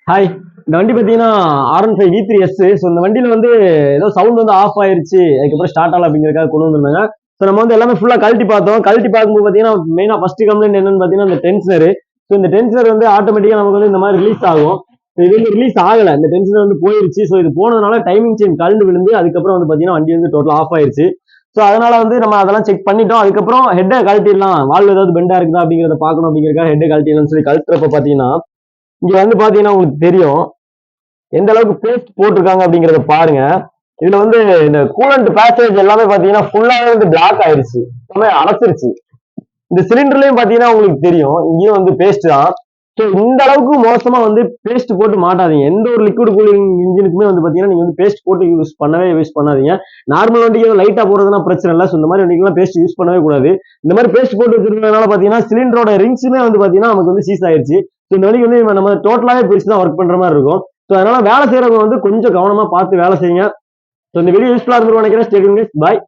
Hi. இந்த வண்டி பார்த்தீங்கன்னா R15 V3S. ஸோ இந்த வண்டியில வந்து ஏதோ சவுண்ட் வந்து ஆஃப் ஆயிருச்சு, அதுக்கப்புறம் ஸ்டார்ட் ஆகல அப்படிங்கிறதுக்காக கொண்டு வந்திருந்தாங்க. ஸோ நம்ம வந்து எல்லாமே ஃபுல்லா கழட்டி பார்த்தோம். கழட்டி பார்க்கும்போது பார்த்தீங்கன்னா மெயினா ஃபர்ஸ்ட் கம்ப்ளைண்ட் என்னன்னு பார்த்தீங்கன்னா இந்த டென்ஷனர். ஸோ இந்த டென்ஷனர் வந்து ஆட்டோமேட்டிக்கா நமக்கு வந்து இந்த மாதிரி ரிலீஸ் ஆகும். இது வந்து ரிலீஸ் ஆகல, இந்த டென்ஷனர் வந்து போயிருச்சு. ஸோ இது போனதுனால டைமிங் செயின் கழண்டு விழுந்து அதுக்கப்புறம் வந்து பார்த்தீங்கன்னா வண்டி வந்து டோட்டலா ஆஃப் ஆயிருச்சு. ஸோ அதனால வந்து நம்ம அதெல்லாம் செக் பண்ணிட்டோம். அதுக்கப்புறம் ஹெட்டை கழட்டிடலாம், வால்வு ஏதாவது பெண்டா இருக்குதா அப்படிங்கிறத பார்க்கணும் அப்படிங்கிறதுக்காக ஹெட்டை கழட்டிடலாம்னு சொல்லி கழட்டுறப்ப பார்த்தீங்கன்னா இங்க வந்து பார்த்தீங்கன்னா உங்களுக்கு தெரியும் எந்த அளவுக்கு பேஸ்ட் போட்டிருக்காங்க அப்படிங்கறத பாருங்க. இதுல வந்து இந்த கூலண்ட் பேசேஜ் எல்லாமே பாத்தீங்கன்னா ஃபுல்லாவே வந்து பிளாக் ஆயிருச்சு, எல்லாமே அடைச்சிருச்சு. இந்த சிலிண்டர்லயும் பாத்தீங்கன்னா உங்களுக்கு தெரியும், இங்கேயும் வந்து பேஸ்ட் தான். ஸோ இந்த அளவுக்கு மோசமா வந்து பேஸ்ட் போட்டு மாட்டாதீங்க. எந்த ஒரு லிக்விட் கூலிங் இன்ஜினுக்குமே வந்து பாத்தீங்கன்னா நீங்க வந்து பேஸ்ட் போட்டு யூஸ் பண்ணாதீங்க. நார்மல் வண்டிக்கு லைட்டா போடுறதுனா பிரச்சனை இல்லை. ஸோ இந்த மாதிரி வண்டிக்கெல்லாம் பேஸ்ட் யூஸ் பண்ணவே கூடாது. இந்த மாதிரி பேஸ்ட் போட்டு வச்சிருக்கிறதுனால பாத்தீங்கன்னா சிலிண்டரோட ரிங்ஸுமே வந்து பாத்தீங்கன்னா நமக்கு வந்து சீஸ் ஆயிருச்சு. ஸோ இந்த வண்டிக்கு வந்து நம்ம டோட்டலாவே பிரிச்சு தான் ஒர்க் பண்ற மாதிரி இருக்கும். ஸோ அதனால வேலை செய்யறவங்க வந்து கொஞ்சம் கவனமா பார்த்து வேலை செய்யுங்க. ஸோ இந்த வீடியோ யூஸ்ஃபுல்லா இருந்துன்னு நினைக்கிறேன். Stay tuned. பாய்.